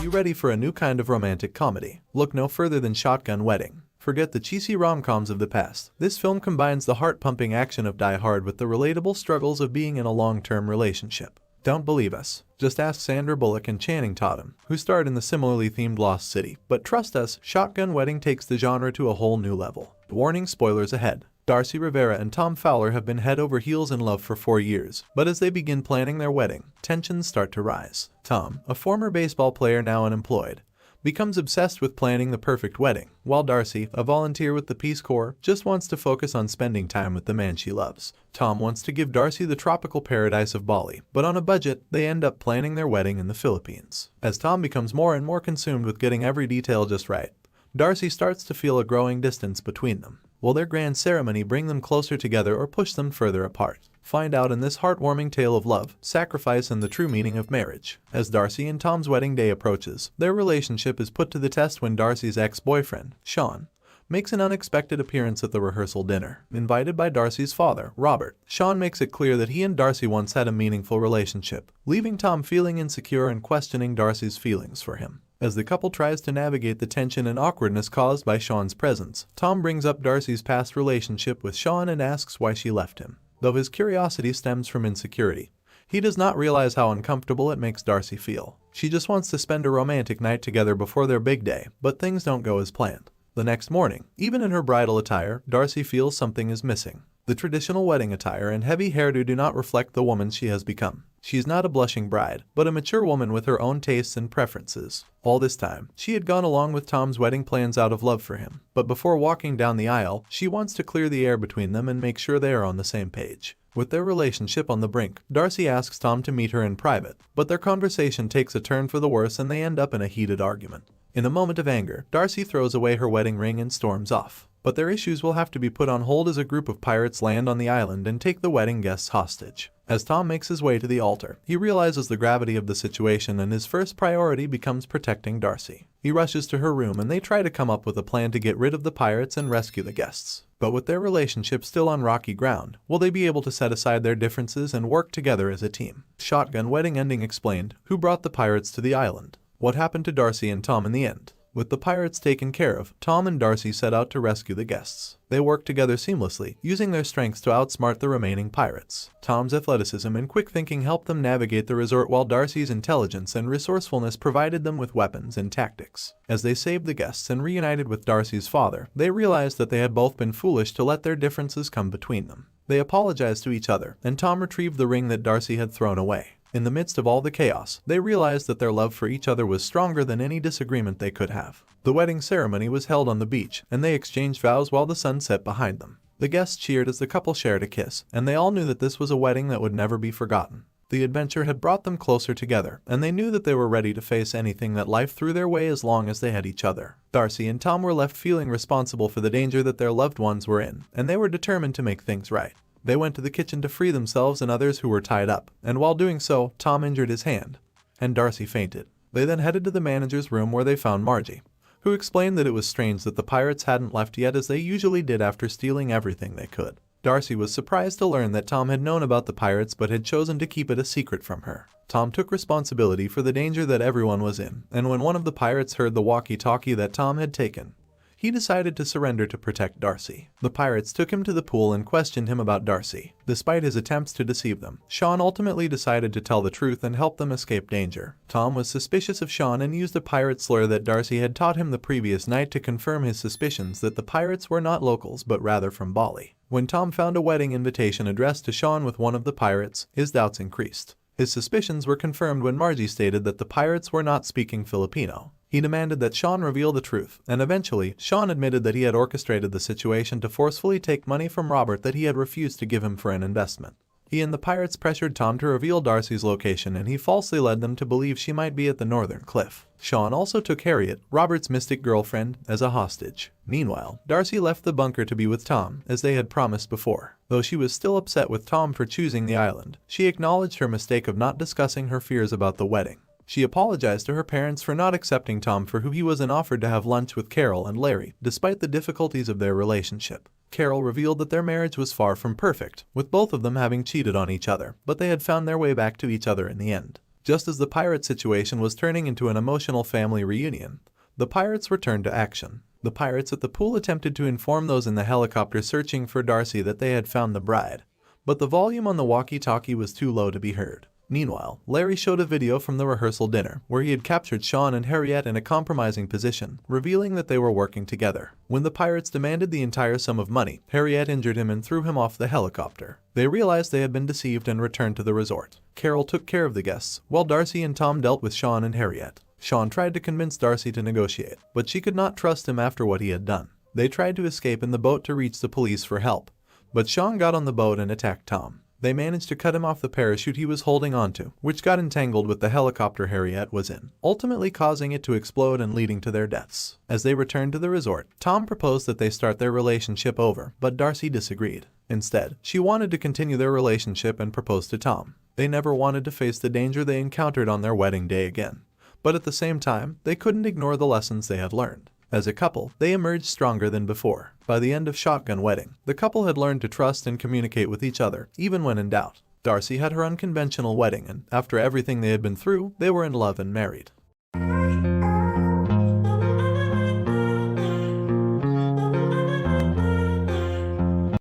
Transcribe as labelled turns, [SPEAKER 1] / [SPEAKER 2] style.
[SPEAKER 1] you ready for a new kind of romantic comedy? Look no further than Shotgun Wedding. Forget the cheesy rom-coms of the past. This film combines the heart-pumping action of Die Hard with the relatable struggles of being in a long-term relationship. Don't believe us? Just ask Sandra Bullock and Channing Tatum, who starred in the similarly themed Lost City. But trust us, Shotgun Wedding takes the genre to a whole new level. Warning, spoilers ahead. Darcy Rivera and Tom Fowler have been head over heels in love for 4 years, but as they begin planning their wedding, tensions start to rise. Tom, a former baseball player now unemployed, becomes obsessed with planning the perfect wedding, while Darcy, a volunteer with the Peace Corps, just wants to focus on spending time with the man she loves. Tom wants to give Darcy the tropical paradise of Bali, but on a budget, they end up planning their wedding in the Philippines. As Tom becomes more and more consumed with getting every detail just right, Darcy starts to feel a growing distance between them. Will their grand ceremony bring them closer together or push them further apart? Find out in this heartwarming tale of love, sacrifice, and the true meaning of marriage. As Darcy and Tom's wedding day approaches, their relationship is put to the test when Darcy's ex-boyfriend, Sean, makes an unexpected appearance at the rehearsal dinner. Invited by Darcy's father, Robert, Sean makes it clear that he and Darcy once had a meaningful relationship, leaving Tom feeling insecure and questioning Darcy's feelings for him. As the couple tries to navigate the tension and awkwardness caused by Sean's presence, Tom brings up Darcy's past relationship with Sean and asks why she left him. Though his curiosity stems from insecurity, he does not realize how uncomfortable it makes Darcy feel. She just wants to spend a romantic night together before their big day, but things don't go as planned. The next morning, even in her bridal attire, Darcy feels something is missing. The traditional wedding attire and heavy hairdo do not reflect the woman she has become. She's not a blushing bride, but a mature woman with her own tastes and preferences. All this time, she had gone along with Tom's wedding plans out of love for him, but before walking down the aisle, she wants to clear the air between them and make sure they are on the same page. With their relationship on the brink, Darcy asks Tom to meet her in private, but their conversation takes a turn for the worse and they end up in a heated argument. In a moment of anger, Darcy throws away her wedding ring and storms off. But their issues will have to be put on hold as a group of pirates land on the island and take the wedding guests hostage. As Tom makes his way to the altar, he realizes the gravity of the situation and his first priority becomes protecting Darcy. He rushes to her room and they try to come up with a plan to get rid of the pirates and rescue the guests. But with their relationship still on rocky ground, will they be able to set aside their differences and work together as a team? Shotgun Wedding ending explained. Who brought the pirates to the island? What happened to Darcy and Tom in the end? With the pirates taken care of, Tom and Darcy set out to rescue the guests. They work together seamlessly, using their strengths to outsmart the remaining pirates. Tom's athleticism and quick thinking helped them navigate the resort, while Darcy's intelligence and resourcefulness provided them with weapons and tactics. As they saved the guests and reunited with Darcy's father, they realized that they had both been foolish to let their differences come between them. They apologized to each other, and Tom retrieved the ring that Darcy had thrown away. In the midst of all the chaos, they realized that their love for each other was stronger than any disagreement they could have. The wedding ceremony was held on the beach, and they exchanged vows while the sun set behind them. The guests cheered as the couple shared a kiss, and they all knew that this was a wedding that would never be forgotten. The adventure had brought them closer together, and they knew that they were ready to face anything that life threw their way as long as they had each other. Darcy and Tom were left feeling responsible for the danger that their loved ones were in, and they were determined to make things right. They went to the kitchen to free themselves and others who were tied up, and while doing so, Tom injured his hand, and Darcy fainted. They then headed to the manager's room where they found Margie, who explained that it was strange that the pirates hadn't left yet, as they usually did after stealing everything they could. Darcy was surprised to learn that Tom had known about the pirates but had chosen to keep it a secret from her. Tom took responsibility for the danger that everyone was in, and when one of the pirates heard the walkie-talkie that Tom had taken, he decided to surrender to protect Darcy. The pirates took him to the pool and questioned him about Darcy. Despite his attempts to deceive them, Sean ultimately decided to tell the truth and help them escape danger. Tom was suspicious of Sean and used a pirate slur that Darcy had taught him the previous night to confirm his suspicions that the pirates were not locals but rather from Bali. When Tom found a wedding invitation addressed to Sean with one of the pirates, his doubts increased. His suspicions were confirmed when Margie stated that the pirates were not speaking Filipino. He demanded that Sean reveal the truth, and eventually, Sean admitted that he had orchestrated the situation to forcefully take money from Robert that he had refused to give him for an investment. He and the pirates pressured Tom to reveal Darcy's location, and he falsely led them to believe she might be at the northern cliff. Sean also took Harriet, Robert's mystic girlfriend, as a hostage. Meanwhile, Darcy left the bunker to be with Tom, as they had promised before. Though she was still upset with Tom for choosing the island, she acknowledged her mistake of not discussing her fears about the wedding. She apologized to her parents for not accepting Tom for who he was and offered to have lunch with Carol and Larry, despite the difficulties of their relationship. Carol revealed that their marriage was far from perfect, with both of them having cheated on each other, but they had found their way back to each other in the end. Just as the pirate situation was turning into an emotional family reunion, the pirates returned to action. The pirates at the pool attempted to inform those in the helicopter searching for Darcy that they had found the bride, but the volume on the walkie-talkie was too low to be heard. Meanwhile, Larry showed a video from the rehearsal dinner where he had captured Sean and Harriet in a compromising position, revealing that they were working together. When the pirates demanded the entire sum of money, Harriet injured him and threw him off the helicopter. They realized they had been deceived and returned to the resort. Carol took care of the guests, while Darcy and Tom dealt with Sean and Harriet. Sean tried to convince Darcy to negotiate, but she could not trust him after what he had done. They tried to escape in the boat to reach the police for help, but Sean got on the boat and attacked Tom. They managed to cut him off the parachute he was holding onto, which got entangled with the helicopter Harriet was in, ultimately causing it to explode and leading to their deaths. As they returned to the resort, Tom proposed that they start their relationship over, but Darcy disagreed. Instead, she wanted to continue their relationship and proposed to Tom. They never wanted to face the danger they encountered on their wedding day again, but at the same time, they couldn't ignore the lessons they had learned. As a couple, they emerged stronger than before. By the end of Shotgun Wedding, the couple had learned to trust and communicate with each other, even when in doubt. Darcy had her unconventional wedding, and after everything they had been through, they were in love and married.